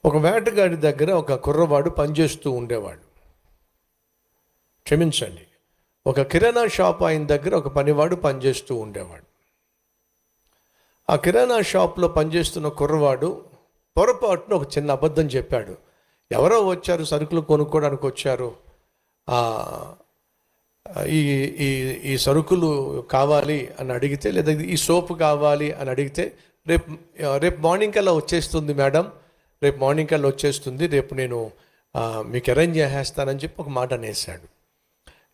ఒక వేటగాడి దగ్గర ఒక కుర్రవాడు పనిచేస్తూ ఉండేవాడు. క్షమించండి, ఒక కిరాణా షాప్ ఆయన దగ్గర ఒక పనివాడు పనిచేస్తూ ఉండేవాడు. ఆ కిరాణా షాప్లో పనిచేస్తున్న కుర్రవాడు పొరపాటున ఒక చిన్న అబద్ధం చెప్పాడు. ఎవరో వచ్చారు, సరుకులు కొనుక్కోవడానికి వచ్చారు, ఈ ఈ ఈ సరుకులు కావాలి అని అడిగితే, లేదా ఈ సోపు కావాలి అని అడిగితే, రేపు మార్నింగ్ కల్లా వచ్చేస్తుంది మేడం, రేపు మార్నింగ్ కల్లా వచ్చేస్తుంది, రేపు నేను మీకు అరేంజ్ చేసేస్తానని చెప్పి ఒక మాట అనేసాడు.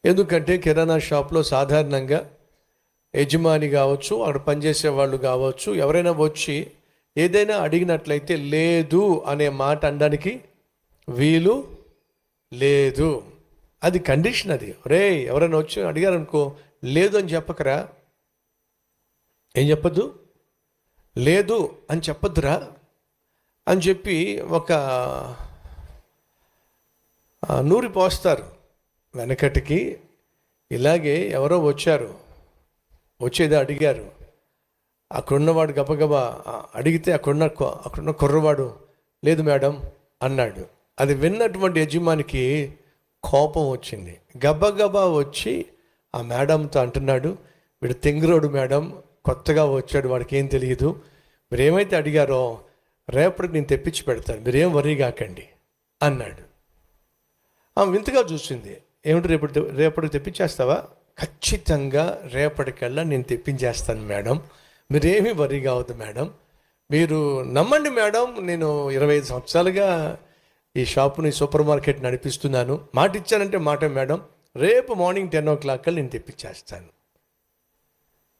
ఎందుకంటే కిరాణా షాప్లో సాధారణంగా యజమాని కావచ్చు, అక్కడ పనిచేసే వాళ్ళు కావచ్చు, ఎవరైనా వచ్చి ఏదైనా అడిగినట్లయితే లేదు అనే మాట అనడానికి వీలు లేదు. అది కండిషన్. అది రే ఎవరైనా వచ్చి అడిగారనుకో, లేదు అని చెప్పకరా. ఏం చెప్పద్దు? లేదు అని చెప్పద్దురా అని చెప్పి ఒక నూరి పోస్తారు వెనకటికి. ఇలాగే ఎవరో వచ్చారు, వచ్చేదో అడిగారు. అక్కడున్నవాడు గబగబా అడిగితే అక్కడున్న కుర్రవాడు లేదు మేడం అన్నాడు. అది విన్నటువంటి యజమానికి కోపం వచ్చింది. గబగబా వచ్చి ఆ మేడంతో అంటున్నాడు, వీడు తెంగురోడు మేడం, కొత్తగా వచ్చాడు, వాడికి ఏం తెలియదు, మీరేమైతే అడిగారో రేపటికి నేను తెప్పించి పెడతాను, మీరేం వరీ కాకండి అన్నాడు. ఆమె వింతగా చూసింది. ఏమిటి రేపటికి తెప్పించేస్తావా? ఖచ్చితంగా రేపటికల్లా నేను తెప్పించేస్తాను మేడం, మీరేమీ వరీ కావద్దు మేడం, మీరు నమ్మండి మేడం, నేను 25 సంవత్సరాలుగా ఈ షాపుని సూపర్ మార్కెట్ నడిపిస్తున్నాను, మాట ఇచ్చానంటే మాట మేడం, రేపు మార్నింగ్ 10 o'clock కల్లా నేను తెప్పించేస్తాను.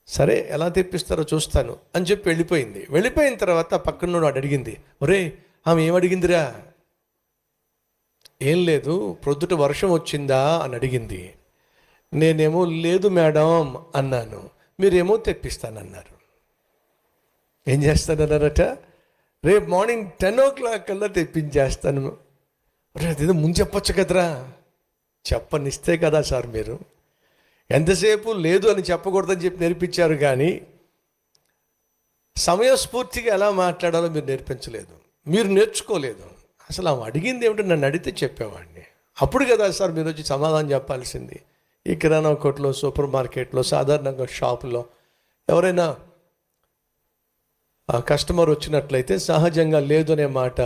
సరే ఎలా తెప్పిస్తారో చూస్తాను అని చెప్పి వెళ్ళిపోయింది. వెళ్ళిపోయిన తర్వాత పక్కన వాడు అడిగింది, ఒరే ఆమె ఏమడిగిందిరా? ఏం లేదు, ప్రొద్దుట వర్షం వచ్చిందా అని అడిగింది. నేనేమో లేదు మేడం అన్నాను, మీరేమో తెప్పిస్తానన్నారు. ఏం చేస్తానన్నారట? రేపు మార్నింగ్ 10 o'clock కల్లా తెప్పించేస్తాను. అదేదో ముందు చెప్పొచ్చు కదరా. చెప్పనిస్తే కదా సార్ మీరు ఎంతసేపు లేదు అని చెప్పకూడదని చెప్పి నేర్పించారు, కానీ సమయస్ఫూర్తిగా ఎలా మాట్లాడాలో మీరు నేర్పించలేదు, మీరు నేర్చుకోలేదు. అసలు ఆమె అడిగింది ఏమిటో నన్ను అడిగితే చెప్పేవాడిని. అప్పుడు కదా సార్ మీరు వచ్చి సమాధానం చెప్పాల్సింది. ఈ కిరాణా కొట్లో, సూపర్ మార్కెట్లో, సాధారణంగా షాపులో ఎవరైనా కస్టమర్ వచ్చినట్లయితే సహజంగా లేదు అనే మాట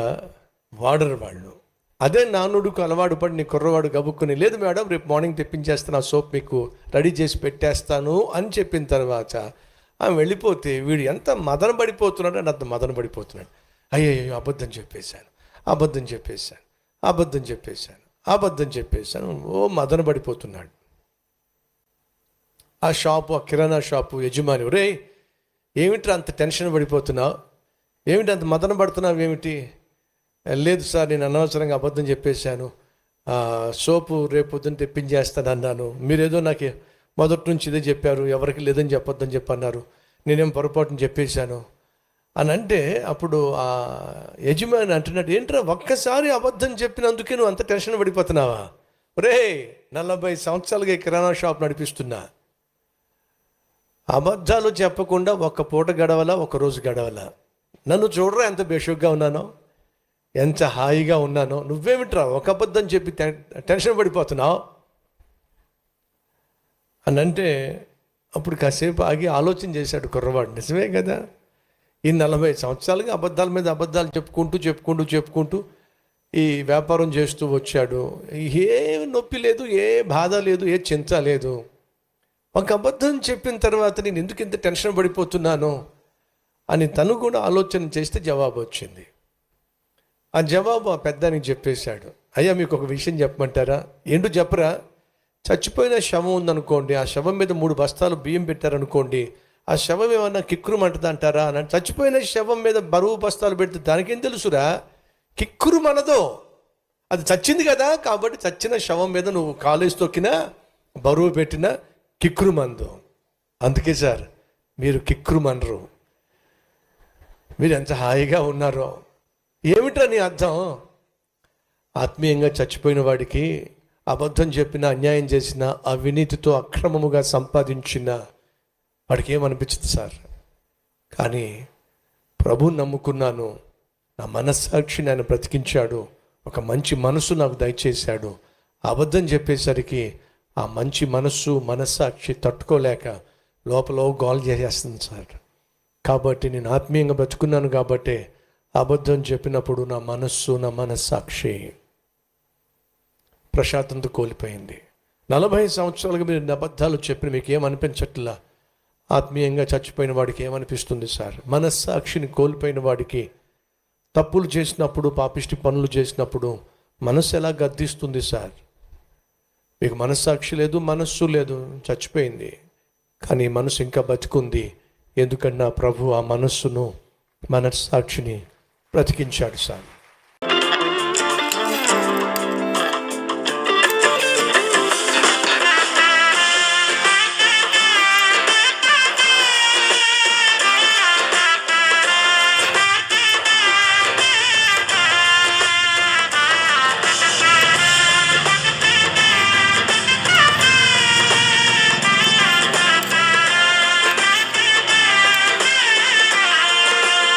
వాడరు వాళ్ళు. అదే నానుడుకు అలవాటు పడి నీ కుర్రవాడు గబుక్కుని లేదు మేడం రేపు మార్నింగ్ తెప్పించేస్తాను, ఆ సోప్ మీకు రెడీ చేసి పెట్టేస్తాను అని చెప్పిన తర్వాత ఆమె వెళ్ళిపోతే వీడు ఎంత మదన పడిపోతున్నాడు అని అంత మదన పడిపోతున్నాడు. అయ్యో అబద్ధం చెప్పేశాను, అబద్ధం చెప్పేశాను, అబద్ధం చెప్పేశాను, అబద్ధం చెప్పేశాను, ఓ మదన పడిపోతున్నాడు. ఆ కిరాణా షాపు యజమాని, రే ఏమిట్రా అంత టెన్షన్ పడిపోతున్నావు, ఏమిటి అంత మదన పడుతున్నావు ఏమిటి? లేదు సార్ నేను అనవసరంగా అబద్ధం చెప్పేశాను, సోపు రేపు పొద్దున్న తెప్పించేస్తాను అన్నాను, మీరేదో నాకు మొదటి నుంచి ఇదే చెప్పారు, ఎవరికి లేదని చెప్పొద్దని చెప్పన్నారు, నేనేం పొరపాటుని చెప్పేశాను అని అంటే, అప్పుడు ఆ యజమాని అంటున్నాడు, ఏంట్రా ఒక్కసారి అబద్ధం చెప్పినందుకే నువ్వు అంత టెన్షన్ పడిపోతున్నావా? రే 40 సంవత్సరాలుగా కిరాణా షాప్ నడిపిస్తున్నా, అబద్ధాలు చెప్పకుండా ఒక్క పూట గడవలా, ఒక రోజు గడవలా. నన్ను చూడరా ఎంత బేషుగ్గా ఉన్నానో, ఎంత హాయిగా ఉన్నానో, నువ్వేమిట్రా ఒక అబద్ధం చెప్పి టెన్షన్ పడిపోతున్నావు అని అంటే, అప్పుడు కాసేపు ఆగి ఆలోచన చేశాడు కుర్రవాడు. నిజమే కదా, ఈ 40 సంవత్సరాలుగా అబద్ధాల మీద అబద్ధాలు చెప్పుకుంటూ ఈ వ్యాపారం చేస్తూ వచ్చాడు. ఏ నొప్పి లేదు, ఏ బాధ లేదు, ఏ చింత లేదు. ఒక అబద్ధం చెప్పిన తర్వాత నేను ఎందుకు ఇంత టెన్షన్ పడిపోతున్నాను అని తను కూడా ఆలోచన చేస్తే జవాబు వచ్చింది. ఆ జవాబు ఆ పెద్దానికి చెప్పేశాడు. అయ్యా మీకు ఒక విషయం చెప్పమంటారా? ఏంటో చెప్పరా? చచ్చిపోయిన శవం ఉందనుకోండి, ఆ శవం మీద 3 బస్తాలు బియ్యం పెట్టారనుకోండి, ఆ శవం ఏమన్నా కిక్కురుమంటది అంటారా అని. చచ్చిపోయిన శవం మీద బరువు బస్తాలు పెడితే దానికేం తెలుసురా? కిక్కురు మనదో, అది చచ్చింది కదా, కాబట్టి చచ్చిన శవం మీద నువ్వు కాలేజ్ తొక్కినా బరువు పెట్టినా కిక్కురు మందు. అందుకే సార్ మీరు కిక్కురు మనరు, మీరు ఎంత హాయిగా ఉన్నారో. ఏమిటా నీ అర్థం? ఆత్మీయంగా చచ్చిపోయిన వాడికి అబద్ధం చెప్పిన, అన్యాయం చేసిన, అవినీతితో అక్రమముగా సంపాదించిన వాడికి ఏమనిపించదు సార్. కానీ ప్రభువుని నమ్ముకున్నాను, నా మనస్సాక్షిని ఆయన బ్రతికించాడు, ఒక మంచి మనసు నాకు దయచేశాడు. అబద్ధం చెప్పేసరికి ఆ మంచి మనస్సాక్షి తట్టుకోలేక లోపల గోల్ చేసేస్తుంది సార్. కాబట్టి నేను ఆత్మీయంగా బ్రతుకున్నాను కాబట్టి అబద్ధం చెప్పినప్పుడు నా మనస్సాక్షి ప్రశాంతత కోల్పోయింది. 40 సంవత్సరాలుగా మీరు అబద్ధాలు చెప్పిన మీకు ఏమనిపించట్లా? ఆత్మీయంగా చచ్చిపోయిన వాడికి ఏమనిపిస్తుంది సార్? మనస్సాక్షిని కోల్పోయిన వాడికి తప్పులు చేసినప్పుడు, పాపిష్టి పనులు చేసినప్పుడు మనస్సు ఎలా గద్దిస్తుంది సార్? మీకు మనస్సాక్షి లేదు, మనస్సు లేదు, చచ్చిపోయింది. కానీ మనసు ఇంకా బతికుంది. ఎందుకన్నా ప్రభు ఆ మనస్సును, మనస్సాక్షిని బ్రతికించాడు సార్.